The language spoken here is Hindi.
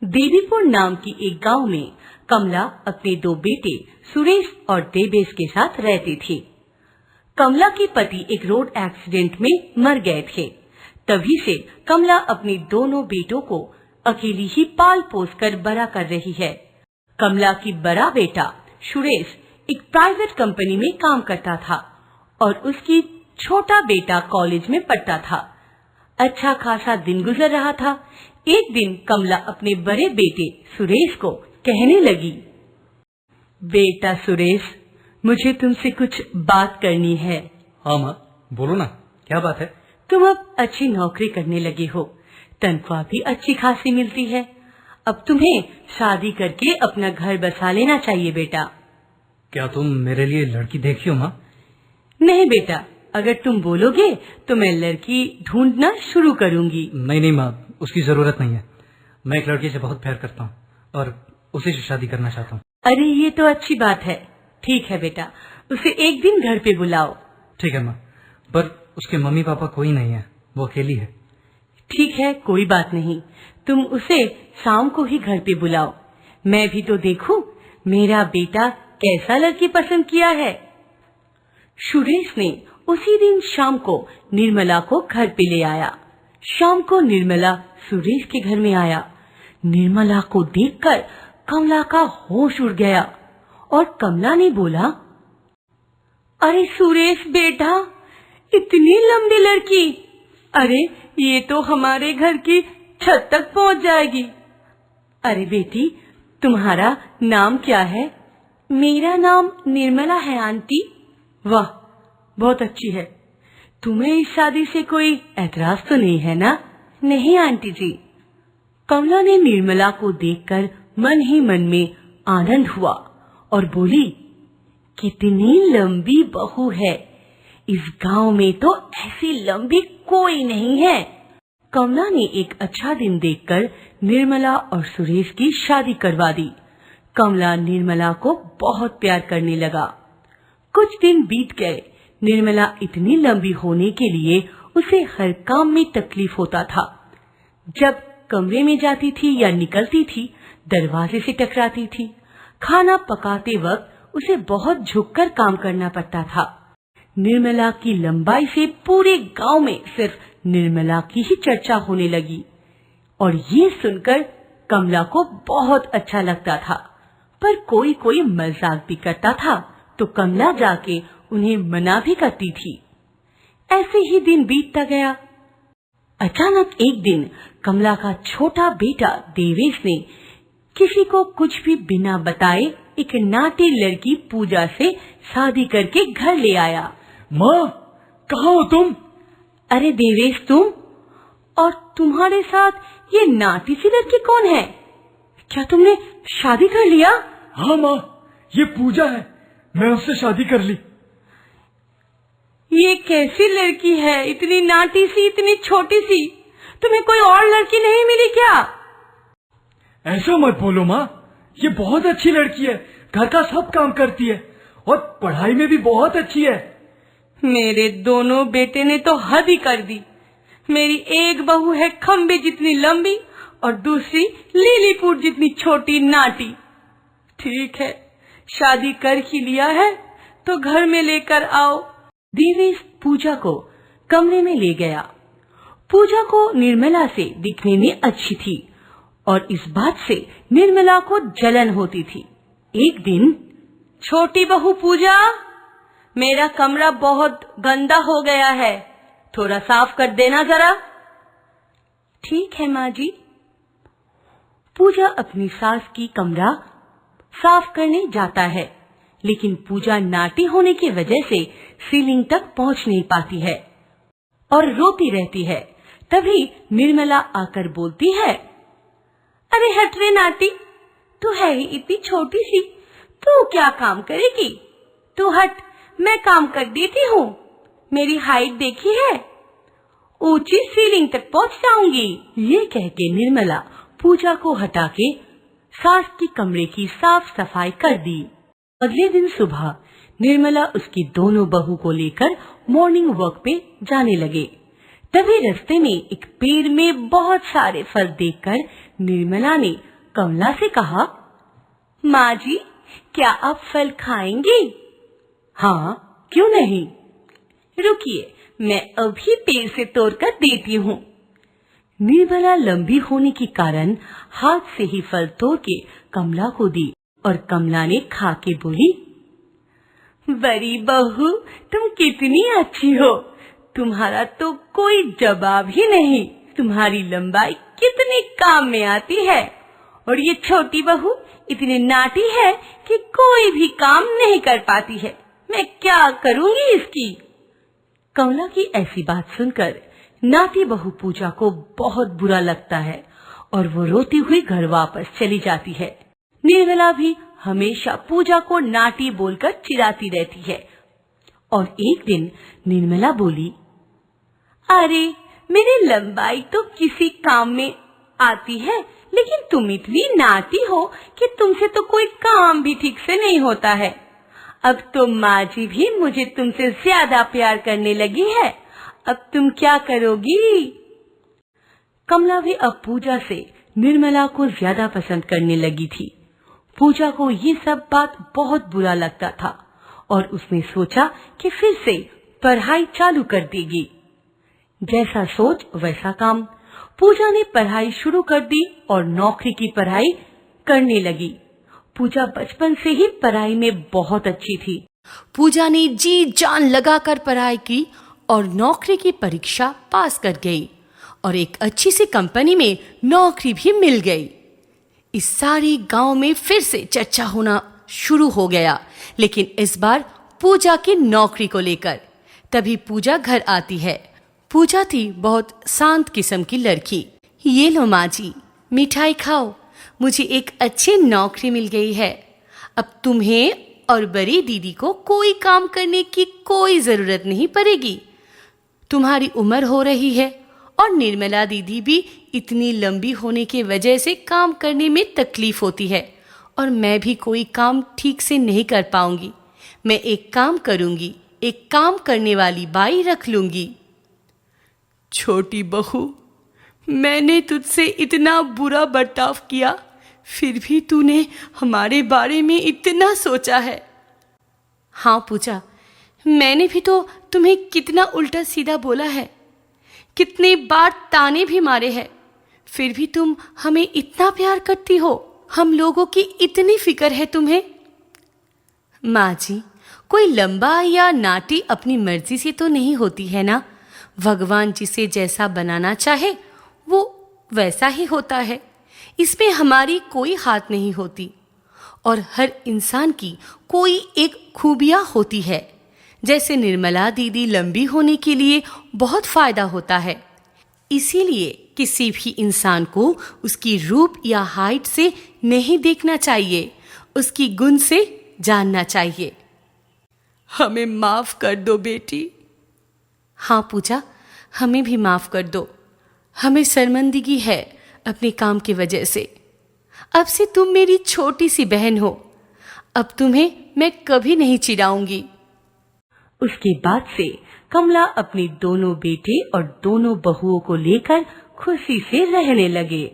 देवीपुर नाम की एक गांव में कमला अपने दो बेटे सुरेश और देवेश के साथ रहती थी। कमला के पति एक रोड एक्सीडेंट में मर गए थे। तभी से कमला अपने दोनों बेटों को अकेली ही पाल पोस कर बड़ा कर रही है। कमला की बड़ा बेटा सुरेश एक प्राइवेट कंपनी में काम करता था और उसकी छोटा बेटा कॉलेज में पढ़ता था। अच्छा खासा दिन गुजर रहा था। एक दिन कमला अपने बड़े बेटे सुरेश को कहने लगी, बेटा सुरेश, मुझे तुमसे कुछ बात करनी है। हाँ माँ, बोलो ना, क्या बात है? तुम अब अच्छी नौकरी करने लगे हो, तनख्वाह भी अच्छी खासी मिलती है। अब तुम्हें शादी करके अपना घर बसा लेना चाहिए बेटा। क्या तुम मेरे लिए लड़की देखी हो माँ? नहीं बेटा, अगर तुम बोलोगे तो मैं लड़की ढूंढना शुरू करूंगी। नहीं माँ, उसकी जरूरत नहीं है। मैं एक लड़की से बहुत प्यार करता हूँ और उसी से शादी करना चाहता हूँ। अरे ये तो अच्छी बात है। ठीक है बेटा, उसे एक दिन घर पे बुलाओ। ठीक है माँ, पर उसके मम्मी पापा कोई नहीं है, वो अकेली है। ठीक है, कोई बात नहीं, तुम उसे शाम को ही घर पे बुलाओ। मैं भी तो देखूं मेरा बेटा कैसा लड़की पसंद किया है। सुरेश ने उसी दिन शाम को निर्मला को घर पे ले आया। शाम को निर्मला सुरेश के घर में आया। निर्मला को देखकर कमला का होश उड़ गया और कमला ने बोला, अरे सुरेश बेटा, इतनी लंबी लड़की, अरे ये तो हमारे घर की छत तक पहुंच जाएगी। अरे बेटी, तुम्हारा नाम क्या है? मेरा नाम निर्मला है आंटी। वाह, बहुत अच्छी है। तुम्हें इस शादी से कोई एतराज तो नहीं है ना? नहीं आंटी जी। कमला ने निर्मला को देखकर मन ही मन में आनंद हुआ और बोली, कितनी लंबी बहू है, इस गांव में तो ऐसी लंबी कोई नहीं है। कमला ने एक अच्छा दिन देखकर निर्मला और सुरेश की शादी करवा दी। कमला निर्मला को बहुत प्यार करने लगा। कुछ दिन बीत गए। निर्मला इतनी लंबी होने के लिए उसे हर काम में तकलीफ होता था। जब कमरे में जाती थी या निकलती थी, दरवाजे से टकराती थी। खाना पकाते वक्त उसे बहुत झुककर काम करना पड़ता था। निर्मला की लंबाई से पूरे गांव में सिर्फ निर्मला की ही चर्चा होने लगी और ये सुनकर कमला को बहुत अच्छा लगता था। पर कोई कोई मजाक भी करता था तो कमला जाके उन्हें मना भी करती थी। ऐसे ही दिन बीतता गया। अचानक एक दिन कमला का छोटा बेटा देवेश ने किसी को कुछ भी बिना बताए एक नाटी लड़की पूजा से शादी करके घर ले आया। माँ, कहाँ हो तुम? अरे देवेश, तुम? और तुम्हारे साथ ये नाटी सी लड़की कौन है? क्या तुमने शादी कर लिया? हाँ माँ, ये पूजा है, मैं उससे शादी कर ली। ये कैसी लड़की है, इतनी नाटी सी, इतनी छोटी सी? तुम्हें कोई और लड़की नहीं मिली क्या? ऐसा मत बोलो माँ, ये बहुत अच्छी लड़की है, घर का सब काम करती है और पढ़ाई में भी बहुत अच्छी है। मेरे दोनों बेटे ने तो हद ही कर दी। मेरी एक बहू है खंबे जितनी लंबी और दूसरी लीलीपुर जितनी छोटी नाटी। ठीक है, शादी कर ही लिया है तो घर में लेकर आओ। देवेश पूजा को कमरे में ले गया। पूजा को निर्मला से दिखने में अच्छी थी और इस बात से निर्मला को जलन होती थी। एक दिन, छोटी बहू पूजा, मेरा कमरा बहुत गंदा हो गया है, थोड़ा साफ कर देना जरा। ठीक है माँ जी। पूजा अपनी सास की कमरा साफ करने जाता है, लेकिन पूजा नाटी होने की वजह से सीलिंग तक पहुंच नहीं पाती है और रोती रहती है। तभी निर्मला आकर बोलती है, अरे हट रे नाटी, तू है ही इतनी छोटी सी, तू क्या काम करेगी? तू हट, मैं काम कर देती हूँ। मेरी हाइट देखी है, ऊंची सीलिंग तक पहुंच जाऊंगी। ये कह के निर्मला पूजा को हटा के सास की कमरे की साफ सफाई कर दी। अगले दिन सुबह निर्मला उसकी दोनों बहू को लेकर मॉर्निंग वॉक पे जाने लगे। तभी रास्ते में एक पेड़ में बहुत सारे फल देखकर निर्मला ने कमला से कहा, माँ जी, क्या आप फल खाएंगे? हाँ, क्यों नहीं? रुकिए, मैं अभी पेड़ से तोड़कर देती हूँ। निर्मला लंबी होने के कारण हाथ से ही फल तोड़ के कमला को दी और कमला ने खा के बोली, बड़ी बहू, तुम कितनी अच्छी हो, तुम्हारा तो कोई जवाब ही नहीं। तुम्हारी लंबाई कितनी काम में आती है, और ये छोटी बहू इतनी नाटी है कि कोई भी काम नहीं कर पाती है। मैं क्या करूँगी इसकी? कमला की ऐसी बात सुनकर नाटी बहू पूजा को बहुत बुरा लगता है और वो रोती हुई घर वापस चली जाती है। निर्मला भी हमेशा पूजा को नाटी बोलकर चिढ़ाती रहती है। और एक दिन निर्मला बोली, अरे, मेरी लंबाई तो किसी काम में आती है, लेकिन तुम इतनी नाटी हो कि तुमसे तो कोई काम भी ठीक से नहीं होता है। अब तो माँ जी भी मुझे तुमसे ज्यादा प्यार करने लगी है। अब तुम क्या करोगी? कमला भी अब पूजा से निर्मला को ज्यादा पसंद करने लगी थी। पूजा को ये सब बात बहुत बुरा लगता था और उसने सोचा कि फिर से पढ़ाई चालू कर देगी। जैसा सोच वैसा काम। पूजा ने पढ़ाई शुरू कर दी और नौकरी की पढ़ाई करने लगी। पूजा बचपन से ही पढ़ाई में बहुत अच्छी थी। पूजा ने जी जान लगाकर पढ़ाई की और नौकरी की परीक्षा पास कर गई और एक अच्छी सी कंपनी में नौकरी भी मिल गई। इस सारी गांव में फिर से चर्चा होना शुरू हो गया, लेकिन इस बार पूजा की नौकरी को लेकर। तभी पूजा घर आती है। पूजा थी बहुत शांत किस्म की लड़की। ये लो माँ जी, मिठाई खाओ, मुझे एक अच्छी नौकरी मिल गई है। अब तुम्हें और बड़ी दीदी को कोई काम करने की कोई जरूरत नहीं पड़ेगी। तुम्हारी उम्र हो रही है और निर्मला दीदी भी इतनी लंबी होने की वजह से काम करने में तकलीफ होती है और मैं भी कोई काम ठीक से नहीं कर पाऊंगी। मैं एक काम करूंगी, एक काम करने वाली बाई रख लूंगी। छोटी बहू, मैंने तुझसे इतना बुरा बर्ताव किया, फिर भी तूने हमारे बारे में इतना सोचा है। हाँ पूजा, मैंने भी तो तुम्हें कितना उल्टा सीधा बोला है, कितने बार ताने भी मारे हैं, फिर भी तुम हमें इतना प्यार करती हो। हम लोगों की इतनी फिक्र है तुम्हें। माँ जी, कोई लंबा या नाटी अपनी मर्जी से तो नहीं होती है ना। भगवान जिसे जैसा बनाना चाहे वो वैसा ही होता है, इसमें हमारी कोई हाथ नहीं होती। और हर इंसान की कोई एक खूबियाँ होती है। जैसे निर्मला दीदी लंबी होने के लिए बहुत फायदा होता है, इसीलिए किसी भी इंसान को उसकी रूप या हाइट से नहीं देखना चाहिए, उसकी गुण से जानना चाहिए। हमें माफ कर दो बेटी। हाँ पूजा, हमें भी माफ कर दो। हमें शर्मिंदगी है अपने काम की वजह से। अब से तुम मेरी छोटी सी बहन हो। अब तुम्हें मैं कभी नहीं चिढ़ाऊंगी। उसके बाद से कमला अपने दोनों बेटे और दोनों बहुओं को लेकर खुशी से रहने लगे।